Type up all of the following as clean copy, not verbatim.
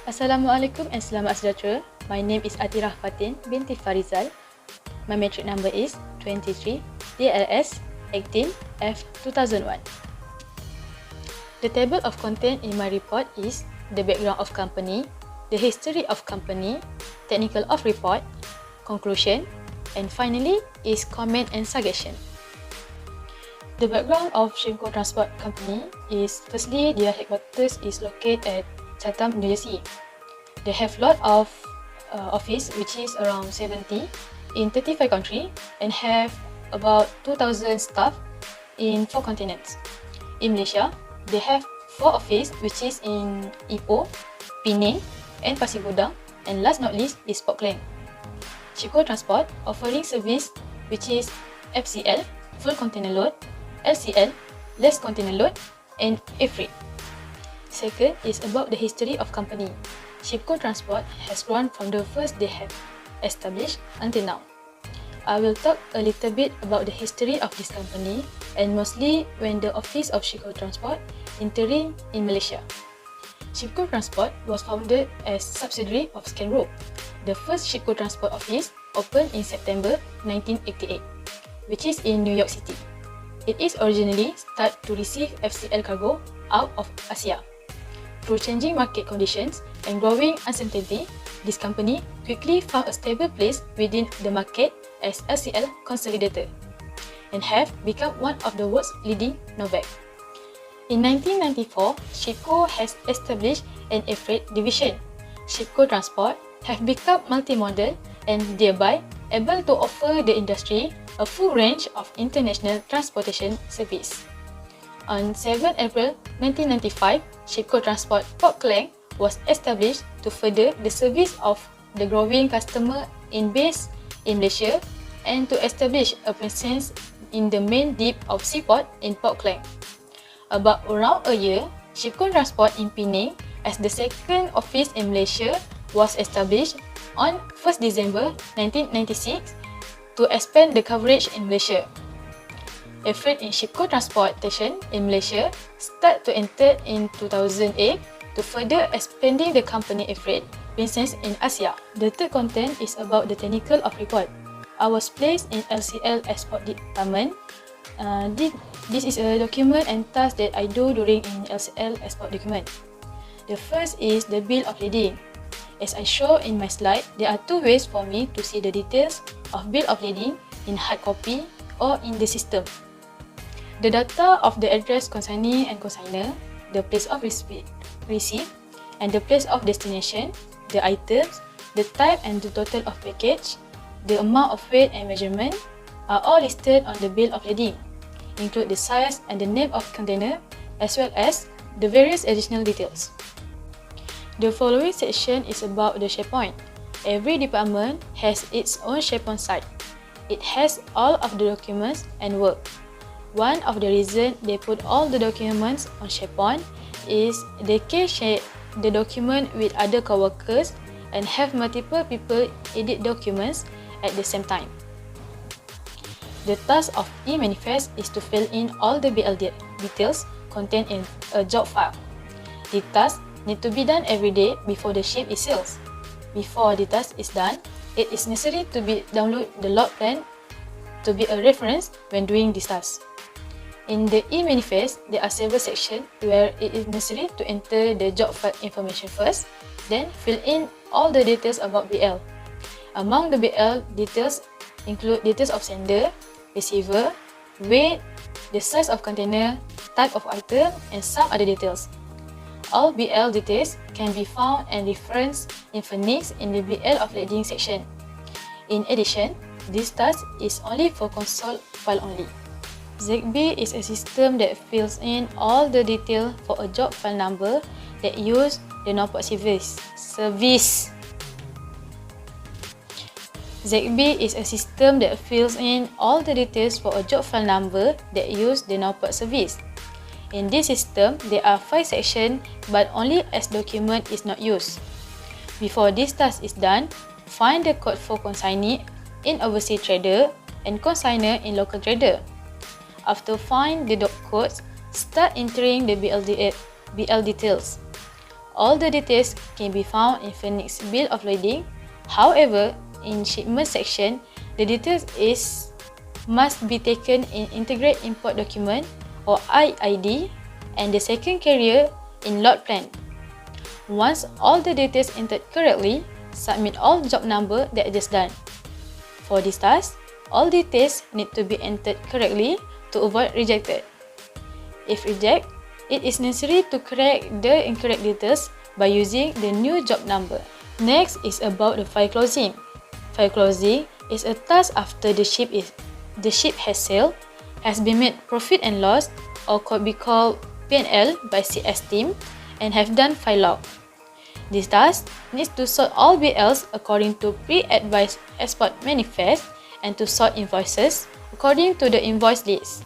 Assalamualaikum and selamat sejahtera. My name is Athirah Fatin, Binti Farizal. My metric number is 23 DLS 18 F 2001. The table of content in my report is the background of company, the history of company, technical of report, conclusion, and finally is comment and suggestion. The background of Shipco Transport Company is firstly their headquarters is located at Chatham, New Jersey. They have lot of office which is around 70 in 35 countries and have about 2,000 staff in 4 continents. In Malaysia, they have 4 office which is in Ipoh, Penang and Pasir Gudang, and last not least is Port Klang. Shipco Transport offering service which is FCL, full container load, LCL, less container load, and air freight. Second is about the history of company. Shipco Transport has grown from the first they have established until now. I will talk a little bit about the history of this company and mostly when the office of Shipco Transport entering in Malaysia. Shipco Transport was founded as subsidiary of Scan Group. The first Shipco Transport office opened in September 1988, which is in New York City. It is originally started to receive FCL cargo out of Asia. Through changing market conditions and growing uncertainty, this company quickly found a stable place within the market as LCL consolidator and have become one of the world's leading Novak. In 1994, Shipco has established an air freight division. Shipco Transport have become multimodal and thereby able to offer the industry a full range of international transportation service. On 7 April 1995, Shipco Transport Port Klang was established to further the service of the growing customer in base in Malaysia and to establish a presence in the main deep of seaport in Port Klang. About around a year, Shipco Transport in Penang as the second office in Malaysia was established on 1st December 1996 to expand the coverage in Malaysia. Air freight in Shipco Transportation in Malaysia start to enter in 2008 to further expanding the company air freight business in Asia. The third content is about the technical of report. I was placed in LCL export department. This is a document and task that I do during in LCL export document. The first is the bill of lading. As I show in my slide, there are 2 ways for me to see the details of bill of lading in hard copy or in the system. The data of the address consignee and consignor, the place of receipt, and the place of destination, the items, the type and the total of package, the amount of weight and measurement are all listed on the bill of lading, include the size and the name of container as well as the various additional details. The following section is about the SharePoint. Every department has its own SharePoint site. It has all of the documents and work. One of the reasons they put all the documents on SharePoint is they can share the document with other coworkers and have multiple people edit documents at the same time. The task of e-manifest is to fill in all the BL details contained in a job file. The task need to be done every day before the ship is sailed. Before the task is done, it is necessary to download the log plan to be a reference when doing this task. In the e-manifest, there are several sections where it is necessary to enter the job file information first, then fill in all the details about BL. Among the BL details include details of sender, receiver, weight, the size of container, type of item, and some other details. All BL details can be found and referenced in Phoenix in the BL of lading section. In addition, this task is only for console file only. ZB is a system that fills in all the detail for a job file number that use the non-port service. ZB is a system that fills in all the details for a job file number that use the non-port service. In this system, there are 5 sections but only as document is not used. Before this task is done, find the code for consignee in overseas trader and consignor in local trader. After find the codes, start entering the BL details. all the details can be found in Phoenix Bill of Lading. However, in shipment section, the details must be taken in Integrate Import Document or IID and the second carrier in lot plan. Once all the details entered correctly, submit all job number that just done. For this task, all details need to be entered correctly to avoid rejected. If rejected, it is necessary to correct the incorrect details by using the new job number. Next is about the file closing. File closing is a task after the ship has sailed, has been made profit and loss, or could be called P&L by CS team, and have done file log. This task needs to sort all BLs according to pre-advised export manifest and to sort invoices according to the invoice list.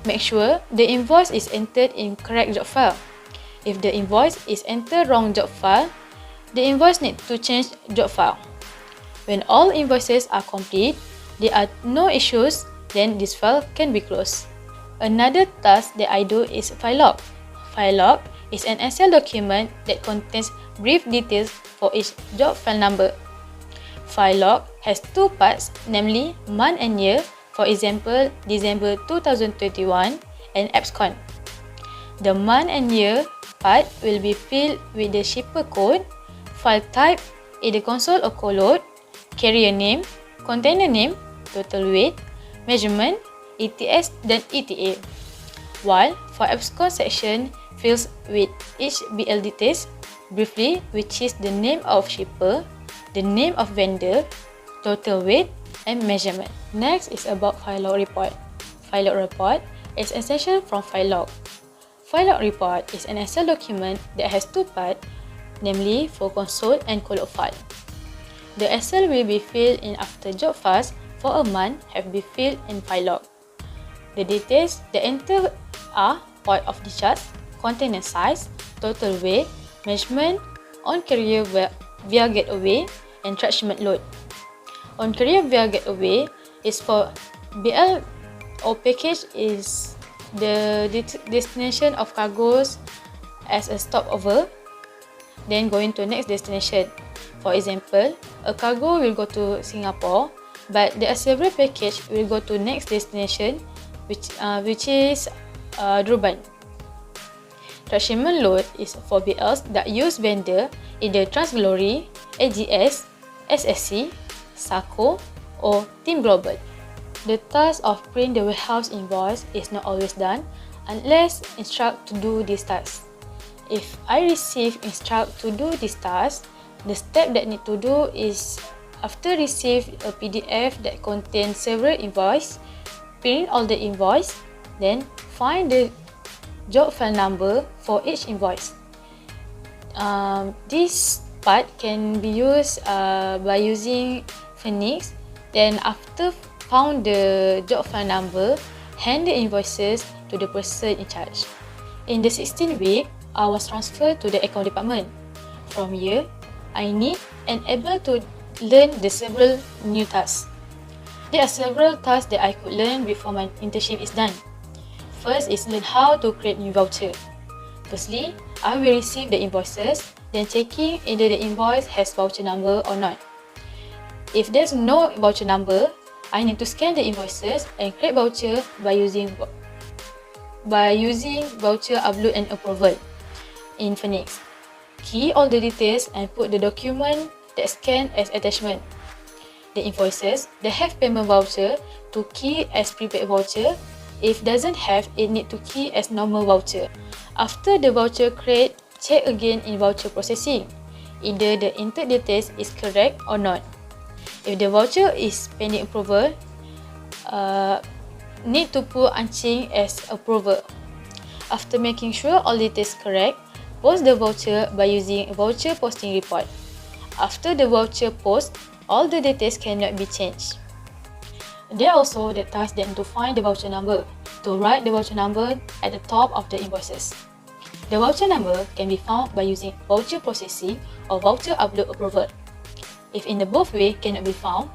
Make sure the invoice is entered in correct job file. If the invoice is entered wrong job file, the invoice needs to change job file. When all invoices are complete, there are no issues, then this file can be closed. Another task that I do is file log. File log is an Excel document that contains brief details for each job file number. File log has two parts, namely month and year, for example, December 2021 and abscon. The month and year part will be filled with the shipper code, file type, either console or co-load, carrier name, container name, total weight, measurement, ETS dan ETA. While for abscon section fills with each BL details briefly, which is the name of shipper, the name of vendor, total weight, and measurement. Next is about file log report. File log report is an extension from file log. File log report is an Excel document that has two parts, namely for console and co-load file. The Excel will be filled in after job files for a month have been filled in file log. The details that enter are point of discharge, container size, total weight, measurement, on carrier via getaway, and transshipment load. On carrier via getaway is for BL or package is the destination of cargoes as a stopover, then going to next destination. For example, a cargo will go to Singapore, but there are several packages will go to next destination, which is Durban. Transshipment load is for BLs that use vendor either Transglory, AGS, SSC, SACO, or Team Global. The task of print the warehouse invoice is not always done unless instructed to do this task. If I receive instruct to do this task, the step that need to do is after receive a PDF that contains several invoice, print all the invoice, then find the job file number for each invoice. This part can be used by using Phoenix. Then after found the job file number, hand the invoices to the person in charge. In the 16th week, I was transferred to the account department. From here, I need and able to learn the several new tasks. There are several tasks that I could learn before my internship is done. First is learn how to create new voucher. Firstly, I will receive the invoices, then checking either the invoice has voucher number or not. If there's no voucher number, I need to scan the invoices and create voucher by using voucher upload and approval in Phoenix. Key all the details and put the document that scan as attachment. The invoices that have payment voucher to key as prepaid voucher. If doesn't have, it need to key as normal voucher. After the voucher create, check again in voucher processing. Either the entered details is correct or not. If the voucher is pending approval, need to put unchanged as approval. After making sure all details correct, post the voucher by using voucher posting report. After the voucher post, all the details cannot be changed. There are also the tasks that to find the voucher number, to write the voucher number at the top of the invoices. The voucher number can be found by using voucher processing or voucher upload approval. If in the both way cannot be found,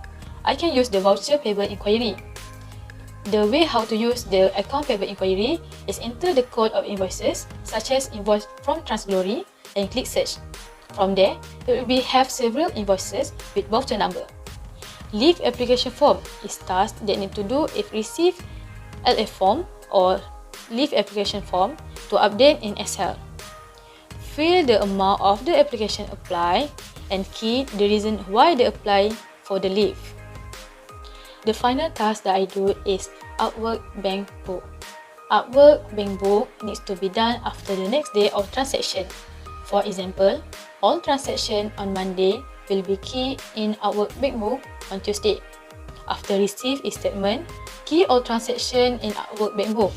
I can use the voucher payable inquiry. The way how to use the account payable inquiry is enter the code of invoices such as invoice from Transglory, and click search. From there, it will have several invoices with voucher number. Leave application form is task that need to do if receive LA form or leave application form to update in Excel. Fill the amount of the application apply and key the reason why they apply for the leave. The final task that I do is Artwork Bank Book. Artwork Bank Book needs to be done after the next day of transaction. For example, all transaction on Monday will be keyed in Artwork Bank Book on Tuesday. After receive a statement, key all transaction in Artwork Bank Book.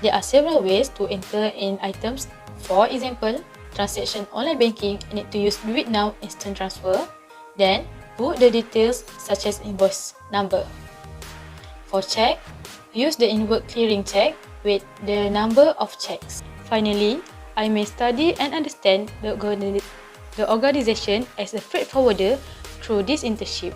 There are several ways to enter in items. For example, transaction online banking need to use Do It Now instant transfer. Then, put the details such as invoice number. For check, use the inward clearing check with the number of checks. Finally, I may study and understand the organization as a freight forwarder through this internship.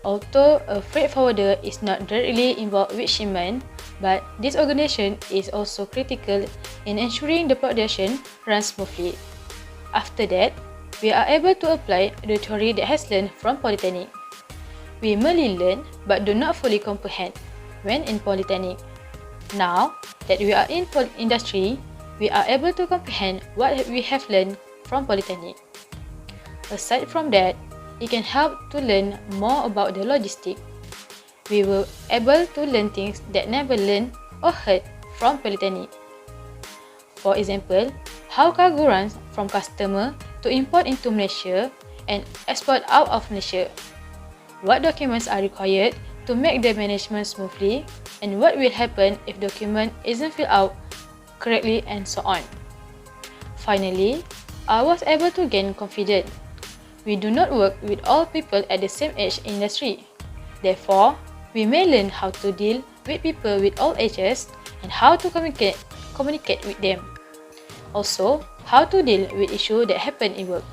Although a freight forwarder is not directly involved with shipment, but this organization is also critical in ensuring the production runs smoothly. After that, we are able to apply the theory that has learned from Polytechnic. We merely learn but do not fully comprehend when in Polytechnic. Now that we are in industry, we are able to comprehend what we have learned from Polytechnic. Aside from that, it can help to learn more about the logistics. We were able to learn things that never learned or heard from Polytechnic. For example, how cargo runs from customer to import into Malaysia and export out of Malaysia. What documents are required to make the management smoothly, and what will happen if document isn't filled out correctly, and so on. Finally, I was able to gain confidence. We do not work with all people at the same age in industry. Therefore, we may learn how to deal with people with all ages and how to communicate with them. Also, how to deal with issues that happen in work.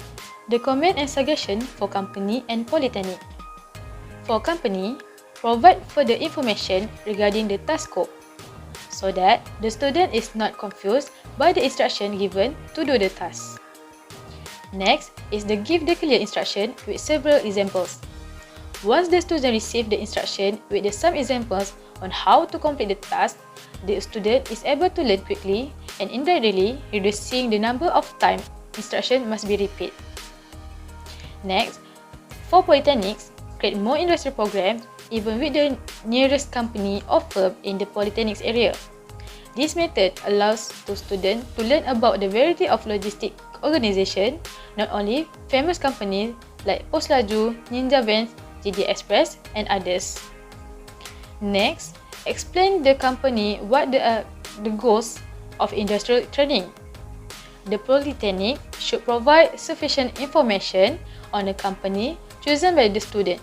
The comment and suggestion for company and Polytechnic. For company, provide further information regarding the task scope so that the student is not confused by the instruction given to do the task. Next is the give the clear instruction with several examples. Once the student receives the instruction with some examples on how to complete the task, the student is able to learn quickly and indirectly reducing the number of times instruction must be repeated. Next, for polytechnics, create more industry programs even with the nearest company or firm in the polytechnics area. This method allows the student to learn about the variety of logistic organization, not only famous companies like Poslaju, Ninja Vans, JD Express, and others. Next, explain the company what the goals of industrial training. The polytechnic should provide sufficient information on the company chosen by the student.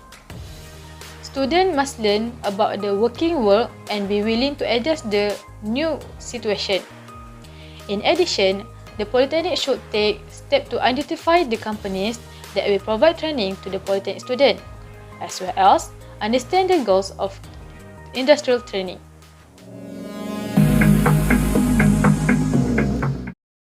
Students must learn about the working world and be willing to adjust the new situation. In addition, the polytechnic should take steps to identify the companies that will provide training to the polytechnic student, as well as understand the goals of industrial training.